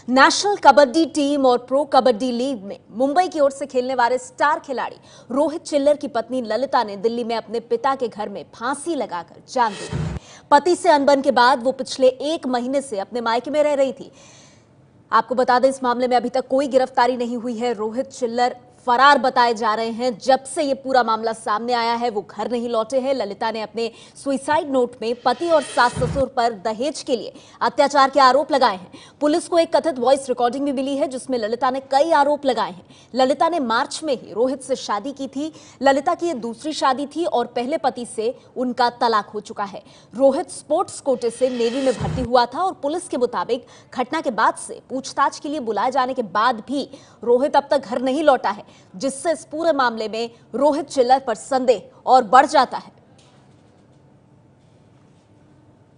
National kabaddi team और pro kabaddi league में मुंबई की ओर से खेलने वाले स्टार खिलाड़ी रोहित चिल्लर की पत्नी ललिता ने दिल्ली में अपने पिता के घर में फांसी लगाकर जान दे दी। पति से अनबन के बाद वो पिछले 1 महीने से अपने मायके में रह रही थी। आपको बता दें, इस मामले में अभी तक कोई गिरफ्तारी नहीं हुई है। रोहित चिल्लर फरार बताए जा रहे हैं। जब से ये पूरा मामला सामने आया है वो घर नहीं लौटे हैं। ललिता ने अपने सुसाइड नोट में पति और सास ससुर पर दहेज के लिए अत्याचार के आरोप लगाए हैं। पुलिस को एक कथित वॉइस रिकॉर्डिंग भी मिली है जिसमें ललिता ने कई आरोप लगाए हैं। ललिता ने मार्च में ही रोहित से शादी की थी। ललिता की ये दूसरी शादी थी और पहले पति से उनका तलाक हो चुका है। रोहित स्पोर्ट्स कोटे से नेवी में भर्ती हुआ था और पुलिस के मुताबिक घटना के बाद से पूछताछ के लिए बुलाए जाने के बाद भी रोहित अब तक घर नहीं लौटा है, जिससे इस पूरे मामले में रोहित चिल्लर पर संदेह और बढ़ जाता है।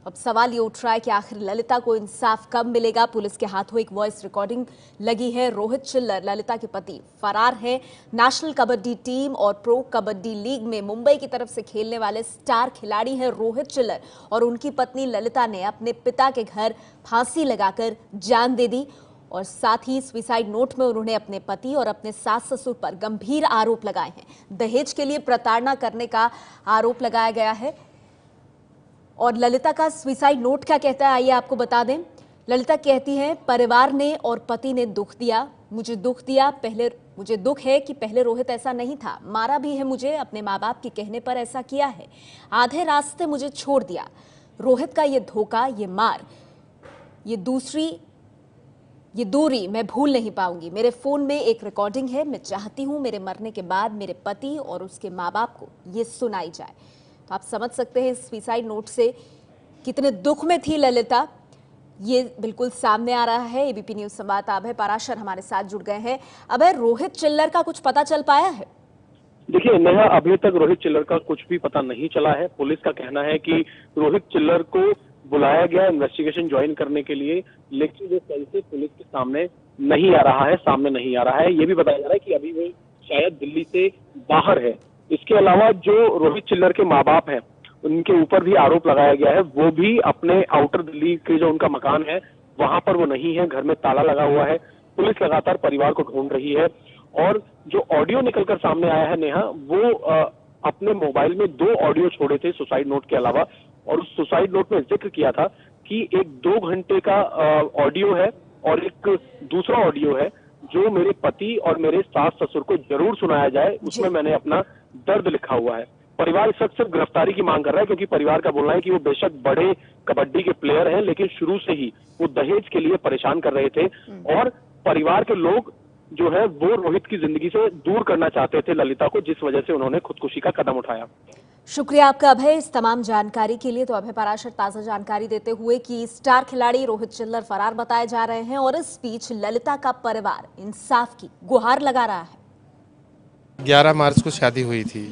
अब सवाल ये उठ रहा है कि आखिर ललिता को इंसाफ कब मिलेगा। पुलिस के हाथों एक वॉइस रिकॉर्डिंग लगी है। रोहित चिल्लर, ललिता के पति, फरार है। नेशनल कबड्डी टीम और प्रो कबड्डी लीग में मुंबई की तरफ से खेलने वाले स्टार खिलाड़ी हैं रोहित चिल्लर और उनकी पत्नी ललिता ने अपने पिता के घर फांसी लगाकर जान दे दी और साथ ही सुसाइड नोट में उन्होंने अपने पति और अपने सास ससुर पर गंभीर आरोप लगाए हैं। दहेज के लिए प्रताड़ना करने का आरोप लगाया गया है। और ललिता का सुसाइड नोट क्या कहता है, आइए आपको बता दें। ललिता कहती है, परिवार ने और पति ने दुख दिया, मुझे दुख दिया। मुझे दुख है कि पहले रोहित ऐसा नहीं था, मारा भी है मुझे, अपने माँ बाप के कहने पर ऐसा किया है, आधे रास्ते मुझे छोड़ दिया। रोहित का ये धोखा, ये मार, ये दूरी मैं भूल नहीं पाऊंगी। मेरे फोन में एक रिकॉर्डिंग है। मैं चाहती हूं मेरे मरने के बाद मेरे पति और उसके माँ बाप को ये सुनाई जाए। तो आप समझ सकते हैं इस सुसाइड नोट से कितने दुख में थी ललिता। ये बिल्कुल सामने आ रहा है। एबीपी न्यूज संवाददाता अभय पराशर हमारे साथ जुड़ गए हैं। अभय, रोहित चिल्लर का कुछ पता चल पाया है? देखिए नेहा, अभी तक रोहित चिल्लर का कुछ भी पता नहीं चला है। पुलिस का कहना है कि रोहित चिल्लर को बुलाया गया इन्वेस्टिगेशन ज्वाइन करने के लिए, लेकिन वो कल से पुलिस के सामने नहीं आ रहा है। ये भी बताया जा रहा है कि अभी वो शायद दिल्ली से बाहर है। इसके अलावा जो रोहित चिल्लर के माँ बाप हैं उनके ऊपर भी आरोप लगाया गया है। वो भी अपने आउटर दिल्ली के जो उनका मकान है वहां पर वो नहीं है, घर में ताला लगा हुआ है। पुलिस लगातार परिवार को ढूंढ रही है और जो ऑडियो निकलकर सामने आया है नेहा, वो अपने मोबाइल में 2 ऑडियो छोड़े थे सुसाइड नोट के अलावा, और उस सुसाइड नोट में जिक्र किया था कि एक 2 घंटे का ऑडियो है और एक दूसरा ऑडियो है जो मेरे पति और मेरे सास ससुर को जरूर सुनाया जाए, उसमें मैंने अपना दर्द लिखा हुआ है। परिवार इस वक्त सिर्फ गिरफ्तारी की मांग कर रहा है, क्योंकि परिवार का बोलना है कि वो बेशक बड़े कबड्डी के प्लेयर हैं, लेकिन शुरू से ही वो दहेज के लिए परेशान कर रहे थे और परिवार के लोग जो है वो रोहित की जिंदगी से दूर करना चाहते थे ललिता को, जिस वजह से उन्होंने खुदकुशी का कदम उठाया। शुक्रिया आपका अभय इस तमाम जानकारी के लिए। तो अभय पराशर ताजा जानकारी देते हुए कि स्टार खिलाड़ी रोहित चिल्लर फरार बताए जा रहे हैं और इस बीच ललिता का परिवार इंसाफ की गुहार लगा रहा है। 11 मार्च को शादी हुई थी,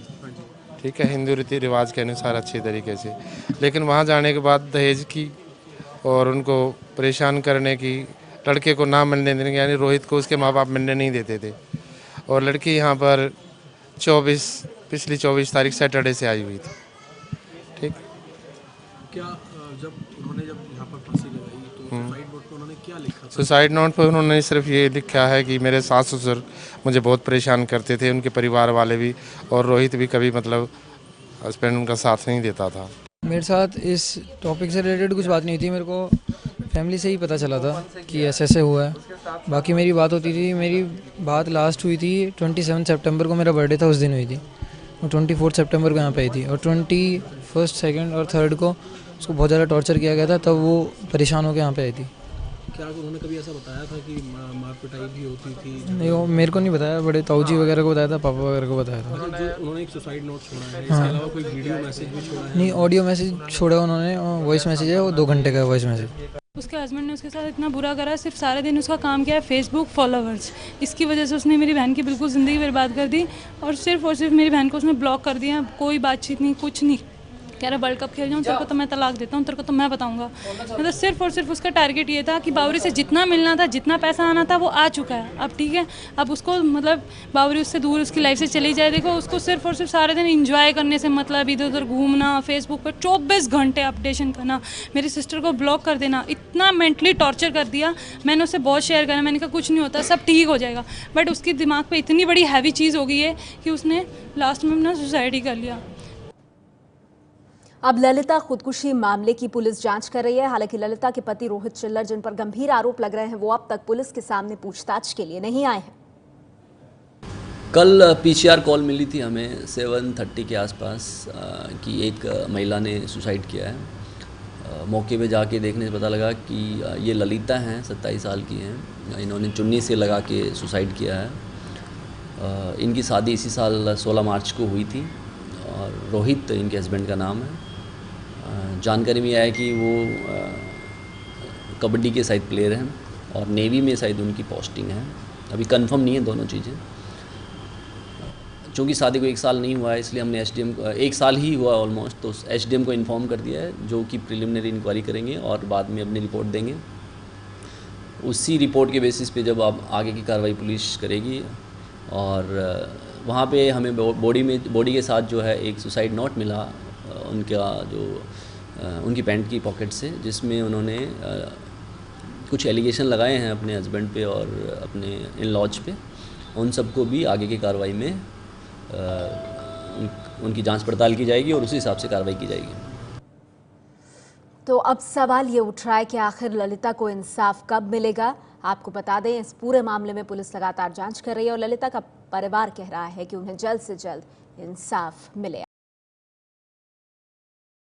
ठीक है, हिंदू रीति रिवाज के अनुसार अच्छी तरीके से, लेकिन वहाँ जाने के बाद दहेज की और उनको परेशान करने की, लड़के को ना मिलने देने की, यानी रोहित को उसके माँ बाप मिलने नहीं देते थे। और लड़की यहाँ पर पिछली 24 तारीख सैटरडे से आई हुई थी। ठीक, क्या जब यहाँ पर फांसी लगाई तो सुसाइड नोट पर उन्होंने क्या लिखा? सुसाइड नोट पर उन्होंने सिर्फ ये लिखा है कि मेरे सास ससुर मुझे बहुत परेशान करते थे, उनके परिवार वाले भी, और रोहित भी कभी मतलब हस्बैंड उनका साथ नहीं देता था। मेरे साथ इस टॉपिक से रिलेटेड कुछ बात नहीं थी। मेरे को फैमिली से ही पता चला था कि ऐसे हुआ है। बाकी मेरी बात होती थी, मेरी बात लास्ट हुई थी 27 सितंबर को, मेरा बर्थडे था, उस दिन हुई थी। और 24 सितंबर को यहाँ पे आई थी और 21, 2 और 3 को उसको बहुत ज़्यादा टॉर्चर किया गया था, तब वो परेशान होकर यहाँ पे आई थी। क्या उन्होंने कभी ऐसा बताया था कि मार पिटाई भी होती थी? नहीं, वो मेरे को नहीं बताया, बड़े ताऊजी वगैरह को बताया था, पापा वगैरह को बताया था। जो उन्होंने एक सुसाइड नोट छोड़ा है, इसके अलावा कोई वीडियो मैसेज भी छोड़ा है? नहीं, ऑडियो मैसेज छोड़ा उन्होंने, वॉइस मैसेज है, वो 2 घंटे का वॉइस मैसेज। उसके हस्बैंड ने उसके साथ इतना बुरा करा, सिर्फ सारे दिन उसका काम किया है फेसबुक फॉलोवर्स। इसकी वजह से उसने मेरी बहन की बिल्कुल ज़िंदगी बर्बाद कर दी और सिर्फ मेरी बहन को उसने ब्लॉक कर दिया। कोई बातचीत नहीं, कुछ नहीं। कह रहा वर्ल्ड कप खेल जाऊँ, तेरे को तो मैं तलाक देता हूँ, तेरे को तो मैं बताऊँगा। मतलब सिर्फ और सिर्फ उसका टारगेट ये था कि बावरी से जितना मिलना था, जितना पैसा आना था वो आ चुका है। अब ठीक है, अब उसको मतलब बावरी उससे दूर उसकी लाइफ से चली जाए। देखो उसको सिर्फ और सिर्फ सारे दिन इंजॉय करने से मतलब, इधर उधर घूमना, फेसबुक पर 24 घंटे अपडेशन करना, मेरी सिस्टर को ब्लॉक कर देना, इतना मेंटली टॉर्चर कर दिया। मैंने उससे बहुत शेयर करा, मैंने कहा कुछ नहीं होता, सब ठीक हो जाएगा। बट उसकी दिमाग पे इतनी बड़ी हैवी चीज़ हो गई है कि उसने लास्ट में अपना सुसाइड ही कर लिया। अब ललिता खुदकुशी मामले की पुलिस जांच कर रही है। हालांकि ललिता के पति रोहित चिल्लर, जिन पर गंभीर आरोप लग रहे हैं, वो अब तक पुलिस के सामने पूछताछ के लिए नहीं आए हैं। कल पीसीआर कॉल मिली थी हमें 7:30 के आसपास कि एक महिला ने सुसाइड किया है। मौके पे जाके देखने से पता लगा कि ये ललिता हैं, 27 साल की हैं। इन्होंने चुन्नी से लगा के सुसाइड किया है। इनकी शादी इसी साल 16 मार्च को हुई थी और रोहित इनके हस्बैंड का नाम है। जानकारी में आया है कि वो कबड्डी के शायद प्लेयर हैं और नेवी में शायद उनकी पोस्टिंग है। अभी कंफर्म नहीं है दोनों चीज़ें। चूँकि शादी को 1 साल नहीं हुआ है, इसलिए हमने एसडीएम को 1 साल ही हुआ ऑलमोस्ट, तो एसडीएम को इन्फॉर्म कर दिया है, जो कि प्रिलिमिनरी इंक्वायरी करेंगे और बाद में अपनी रिपोर्ट देंगे। उसी रिपोर्ट के बेसिस पे जब आप आगे की कार्रवाई पुलिस करेगी। और वहाँ पे हमें बॉडी के साथ जो है एक सुसाइड नोट मिला उनका, जो उनकी पैंट की पॉकेट से, जिसमें उन्होंने कुछ एलिगेशन लगाए हैं अपने हस्बैंड पे और अपने इन लॉज पे। उन सबको भी आगे की कार्रवाई में उनकी जांच पड़ताल की जाएगी और उसी हिसाब से कार्रवाई की जाएगी। तो अब सवाल ये उठ रहा है कि आखिर ललिता को इंसाफ कब मिलेगा। आपको बता दें, इस पूरे मामले में पुलिस लगातार जांच कर रही है और ललिता का परिवार कह रहा है कि उन्हें जल्द से जल्द इंसाफ मिले।